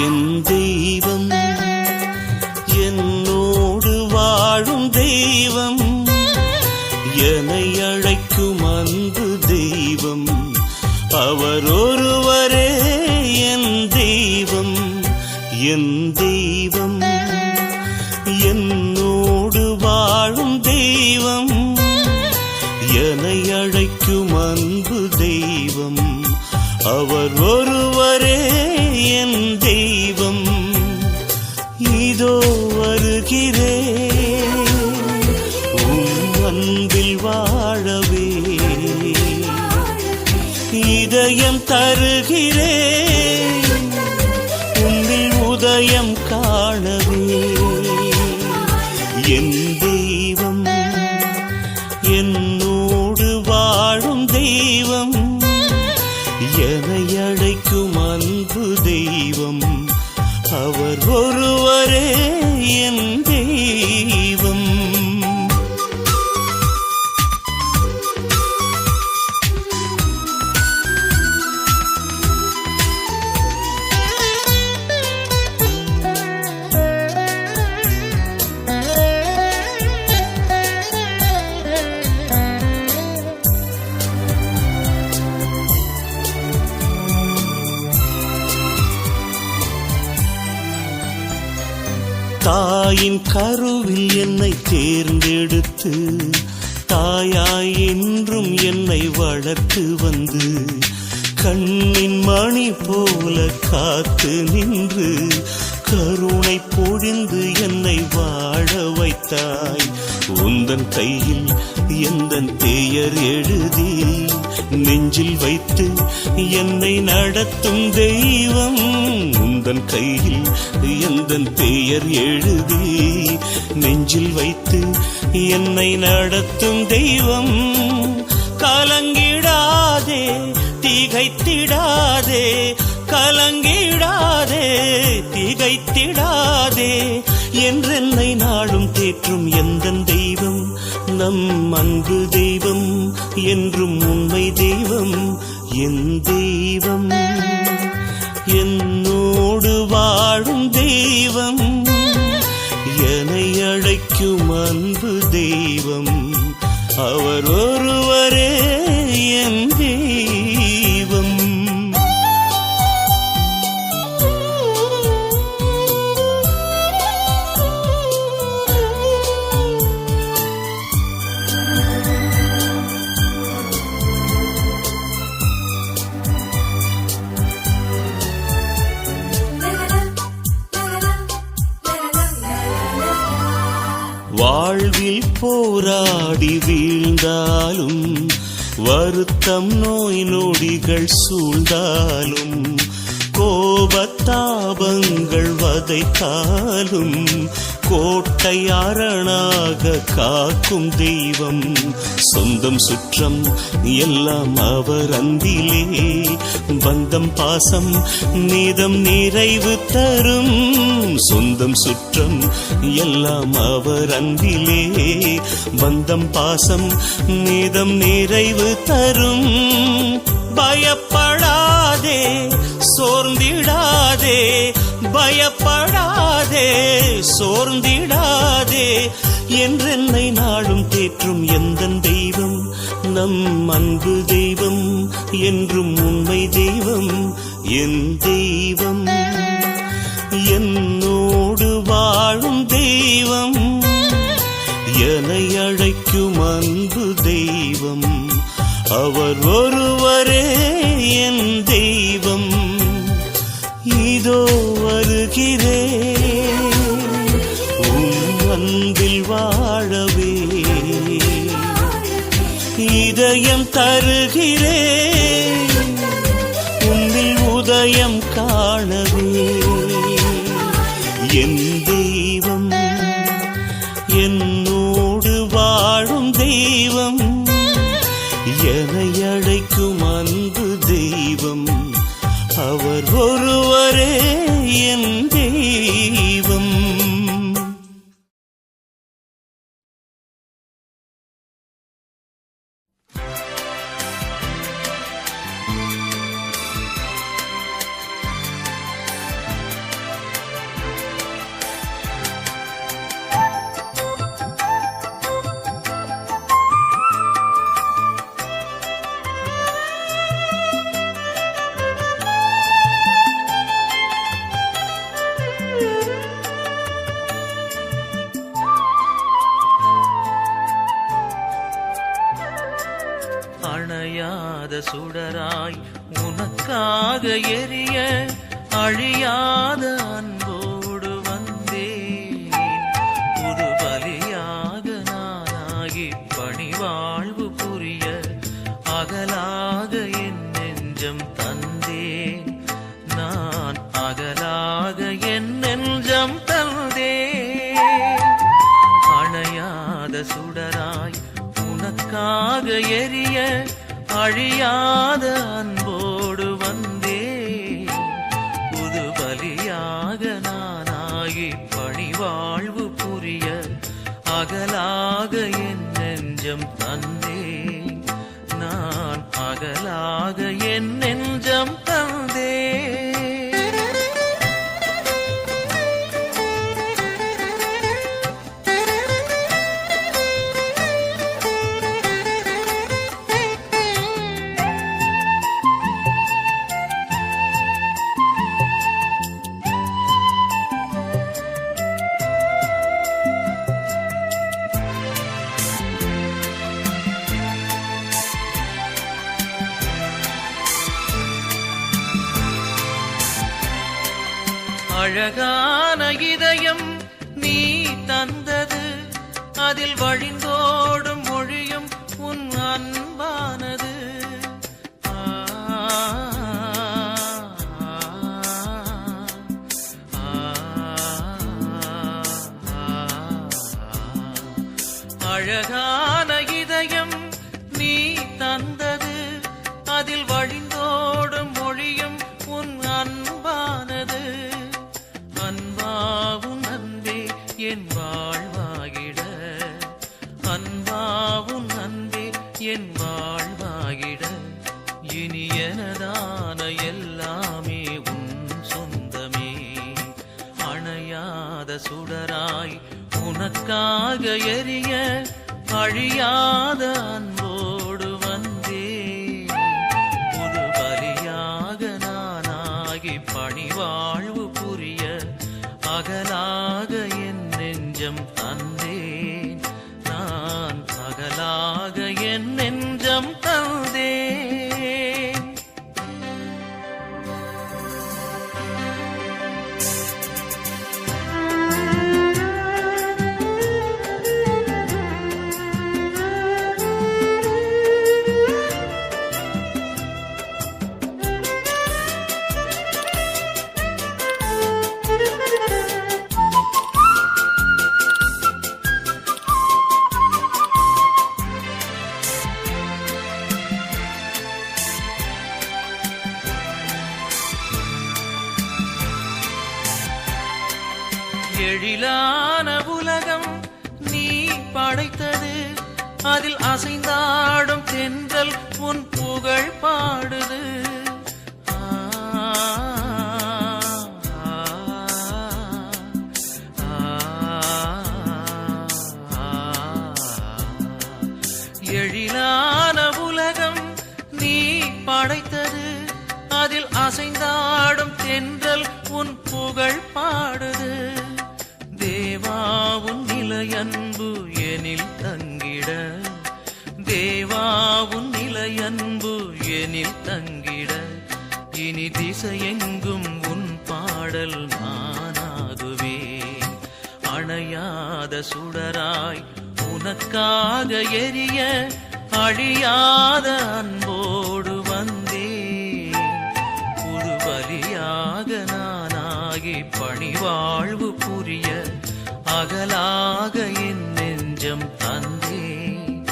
என் தெய்வம் என்னோடு வாழும் தெய்வம், என்னை அழைக்கும் அன்பு தெய்வம், அவர் ஒருவரே என் தெய்வம். என் தெய்வம் என்னோடு வாழும் தெய்வம், என்னை அழைக்கும் அன்பு தெய்வம், அவர் ஒருவரே என் தெய்வம். இதோ வருகிறேன் உம் அன்பில் வாழவே, இதயம் தருகிறேன் உன்னில் உதயம் காணவே. என் தெய்வம் என்னோடு வாழும் தெய்வம், என்னை அழைக்கும் அன்பு தெய்வம், அவர் ஒருவரே என் தெய்வம். தாயின் கருவில் என்னை தேர்ந்தெடுத்து, தாயாய் என்றும் என்னை வளர்த்து வந்து, கண்ணின் மணி போல காத்து நின்று, கருணை பொழிந்து என்னை வாழ வைத்தாய். உந்தன் கையில் எந்தன் பெயர் எழுதி நெஞ்சில் வைத்து என்னை நடத்தும் தெய்வம். உந்தன் கையில் எந்தன் பெயர் எழுதி நெஞ்சில் வைத்து என்னை நடத்தும் தெய்வம். கலங்கிடாதே திகைத்திடாதே, கலங்கிடாதே திகைத்திடாதே, என்றென்னை நாளும் தேற்றும் எந்தன் தெய்வம், நம் அன்பு தெய்வம், என்றும் உண்மை தெய்வம். என் தெய்வம் என்னோடு வாழும் தெய்வம், என்னை அழைக்கும் அன்பு தெய்வம், அவர் ஒருவரே என் தெய்வம். வாழ்வில் போராடி வீழ்ந்தாலும், வருத்தம் நோய் நொடிகள் சூழ்ந்தாலும், கோபத்தாபங்கள் வதைத்தாலும், கோட்டை அரணாக காக்கும் தெய்வம். சொந்தம் சுற்றம் எல்லாம் அவர் அன்பிலே, பந்தம் பாசம் நீதம் நிறைவு தரும். சொந்தம் சுற்றம் எல்லாம் அவர் அன்பிலே, பந்தம் பாசம் நீதம் நிறைவு தரும். பயப்படாதே சோர்ந்திடாதே, பயப்படாதே சோர்ந்திடாதே, என்றென்னை நாளும் தேற்றும் எந்தன் தெய்வம், நம் அன்பு தெய்வம், என்றும் உண்மை தெய்வம். என் தெய்வம் என்னோடு வாழும் தெய்வம், என்னை அழைக்கும் அன்பு தெய்வம், அவர் ஒருவரே என் தெய்வம். இதோ வருகிறேன் உம் அன்பில் வாழவே, இதயம் தருகிறேன் உன்னில் உதயம் காணவே. என் தெய்வம் என்னோடு வாழும் தெய்வம், என்னை அழைக்கும் அன்பு தெய்வம், அவர் ஒருவரே என் தெய்வம். அணையாத சுடராய் உனக்காக எரிய, அழியாத அன்போடு வந்தேன். புது பலியாக நானாகி பணிவாழ்வு புரிய, அகலாக என் நெஞ்சம் தந்தேன். நான் அகலாக என் நெஞ்சம் தந்தேன். அணையாத சுடராய் உனக்காக எரிய, அழியாத அன்போடு வந்தேன். புது பலியாக நானாகி பணிவாழ்வு புரிய, அகலாக என் நெஞ்சம் தந்தேன். நான் அகலாக என் நெஞ்சம் தந்தேன். அழகான இதயம் நீ தந்தது, அதில் வழிந்தோடும் மொழியும் உன் அன்பானது. அழகான இதயம் நீ தந்தது, அதில் வழிந்தோடும் மொழியும் உன் அன்பானது. அன்பாவும் அன்பே என் வாழ்வாகிட, அன்பாவும் அன்பே என் வாழ்வாகிட, இனி எனதான எல்லாமே உன் சொந்தமே. அணையாத சுடராய் உனக்காக எரிய, அழியாத அன்போடு வந்தேன். புது பலியாக நானாகி பணிவாழ்வு புரிய, அகலாக என் நெஞ்சம் தந்தேன். நான் அகலாக என் நெஞ்சம் தந்தேன். எழிலான உலகம் நீ படைத்தது, அதில் அசைந்தாடும் தென்றல் உன் புகழ் பாடுது. எழிலான உலகம் நீ படைத்தது, அதில் அசைந்தாடும் தென்றல் உன் புகழ் பாடுது. தேவாவும் நிலையன்பு எனில் தங்கிட, அன்பு எனில் தங்கிட இனி திசையெங்கும் உன் பாடல் நானாகுவேன். அணையாத சுடராய் உனக்காக எரிய அழியாத அன்போடு வந்தேன். புது பலியாக நானாகி பணிவாழ்வு புரிய அகலாக என் நெஞ்சம் தந்தேன்.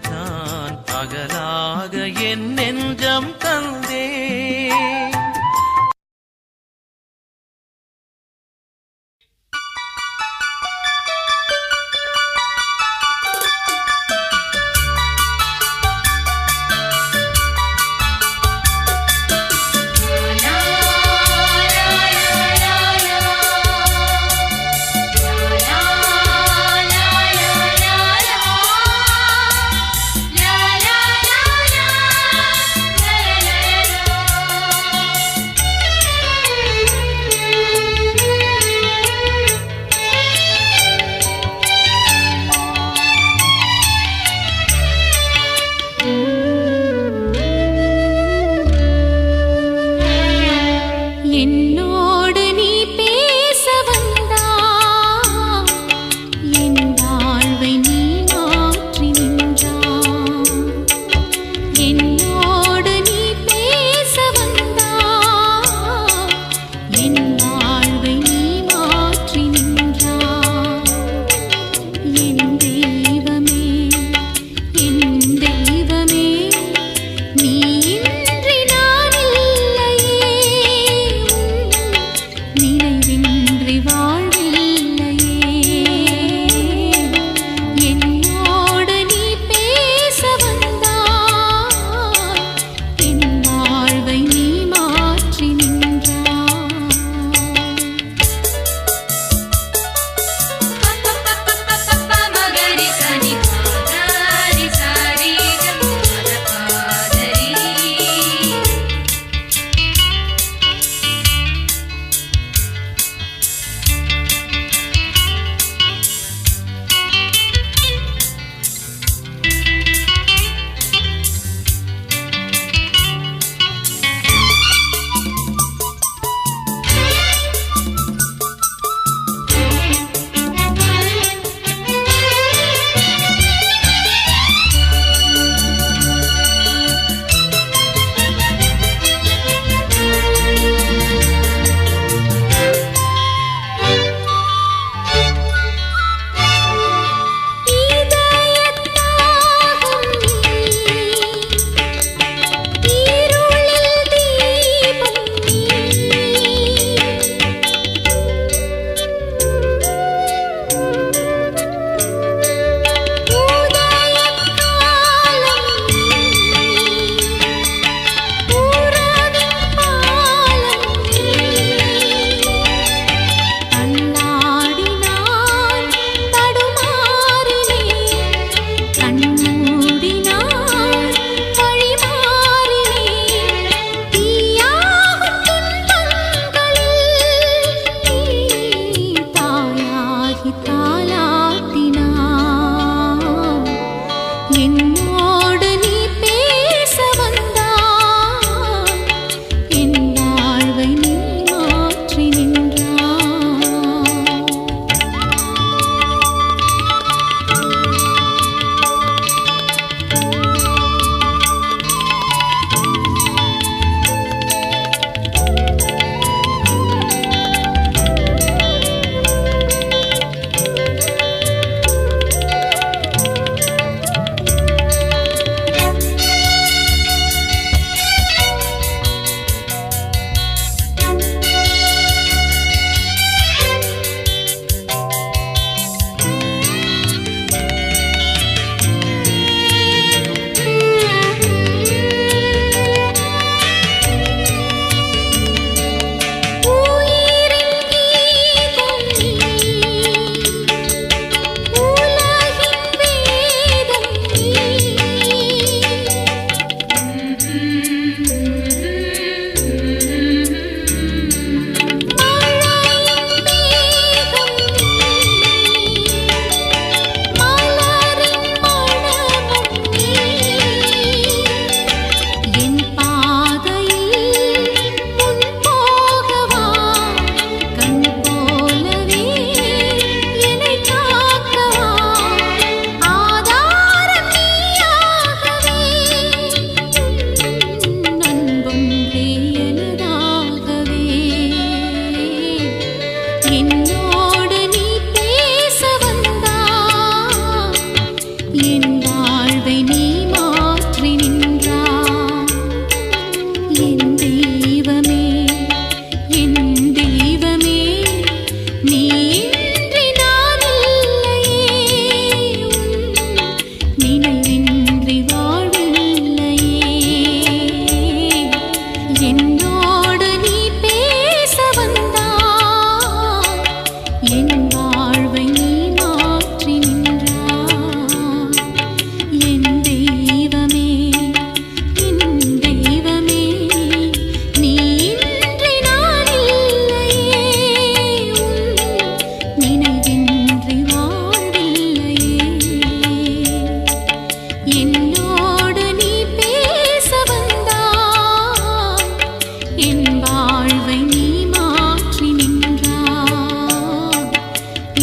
நான் அகலாக என் நெஞ்சம் தந்தேன். என் வாழ்வை நீ மாற்றி நின்றாய். என் தெய்வமே, என் தெய்வமே, நீ இன்றி நான் இல்லையே. உன் நினைவின்றி வாழ்வில்லையே. என்னோடு நீ பேச வந்தாய். என் வாழ்வை நீ மாற்றி நின்றாய். என் தெய்வமே, என் தெய்வமே, நீ இன்றி நான் இல்லையே. உன் நினைவின்றி வாழ்வில்லையே. என்னோடு நீ பேச வந்தாய். என் வாழ்வை நீ மாற்றி நின்றாய்.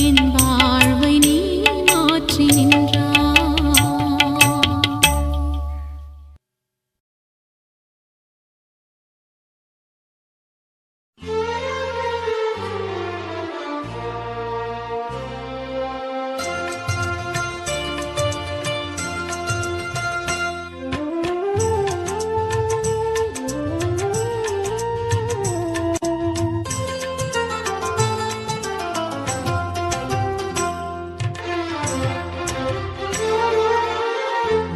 என் வாழ்வை நீ மாற்றி நின்றாய்.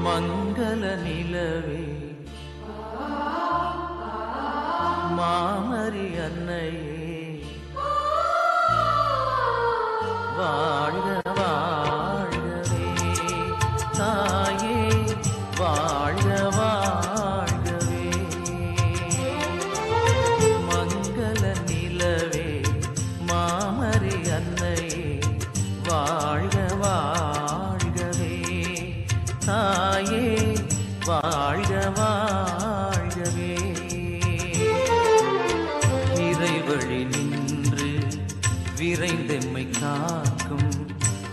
மங்கள நிலவே மாமரி அன்னையே வாழ்க வாழ்கவே தாயே வாழ்க வாழ்கவே மங்கள நிலவே மாமரி அன்னையே வாழ்க வாழ்கவே தாயே வாழ்க வாழ்கவே இறைவழி நின்று விரைந்தெம்மை காக்கும்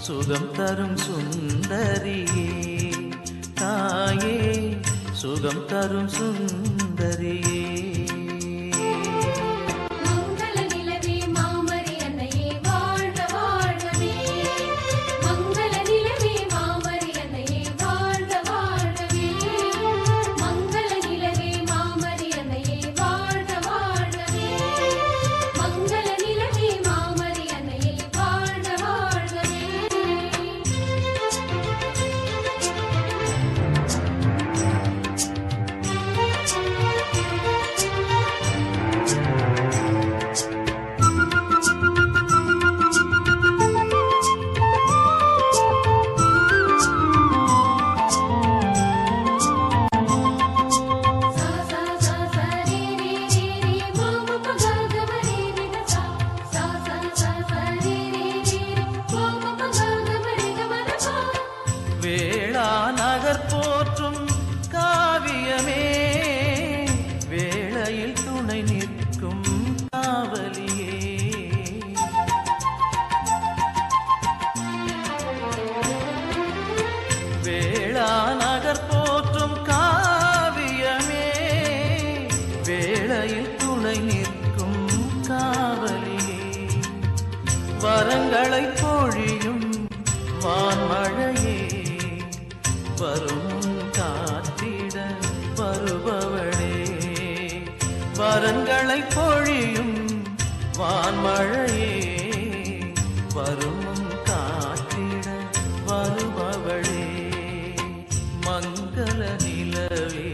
சுகம் தரும் சுந்தரியே தாயே சுகம் தரும் சுந்தரியே மங்கள நிலவே மாமரி அன்னையே வாழ்க வாழ்கவே. மங்கள நிலவே மாமரி அன்னையே வாழ்க வாழ்கவே. மங்கள நிலவே மாமரி அன்னையே வாழ்க வாழ்கவே. மங்கள நிலவே மாமரி அன்னையே வாழ்க வாழ்கவே. வேளா நகர் போற்றும் காவியமே வேளையில் துணை நிற்கும் காவலியே வேளா நகர் போற்றும் காவியமே வேளையில் துணை நிற்கும் காவலியே வரங்களை பொழியும் வான்மழையே வரும் காத்திட வருபவளே வரங்களை பொழியும் வான்மழையே வரும் காத்திட வருபவளே மங்கள நிலவே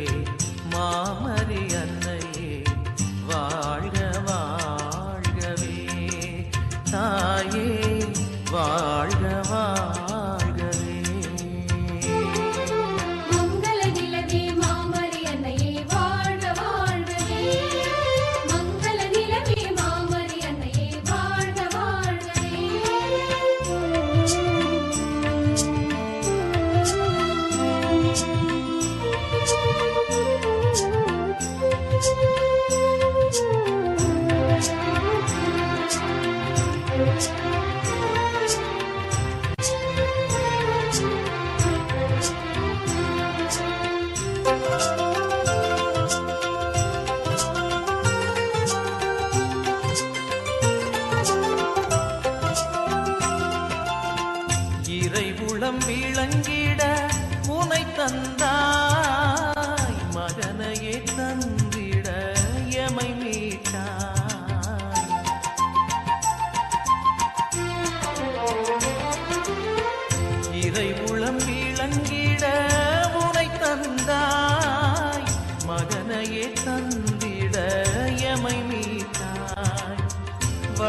மாமரி அன்னையே வாழ்க வாழ்கவே தாயே வாழ்க வாழ்கவே மங்கள நிலவே மாமரி அன்னையே வாழ்க வாழ்கவே. மங்கள நிலவே மாமரி அன்னையே வாழ்க வாழ்கவே.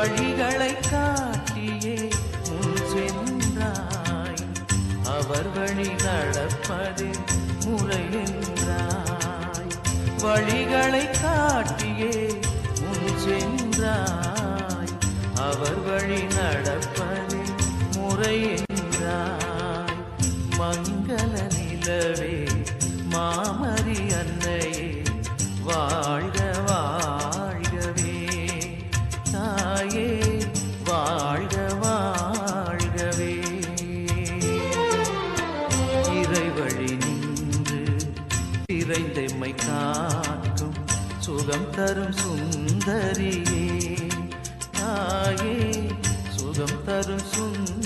வழிகளை காட்டியே முன் சென்றாய் அவர் வழி நடப்பதே முறை என்றாய் வழிகளை காட்டியே முன் சென்றாய் அவர் வழி நடப்பதே முறை என்றாய் மங்கள நிலவே மாமரி அன்னையே வாழ்க வாழ்கவே தாயே வாழ்க வாழ்கவே இறைவழி நின்று இறைந்தெம்மை காக்கும் சுகம் தரும் சுந்தரியே தாயே சுகம் தரும் சுந்தரியே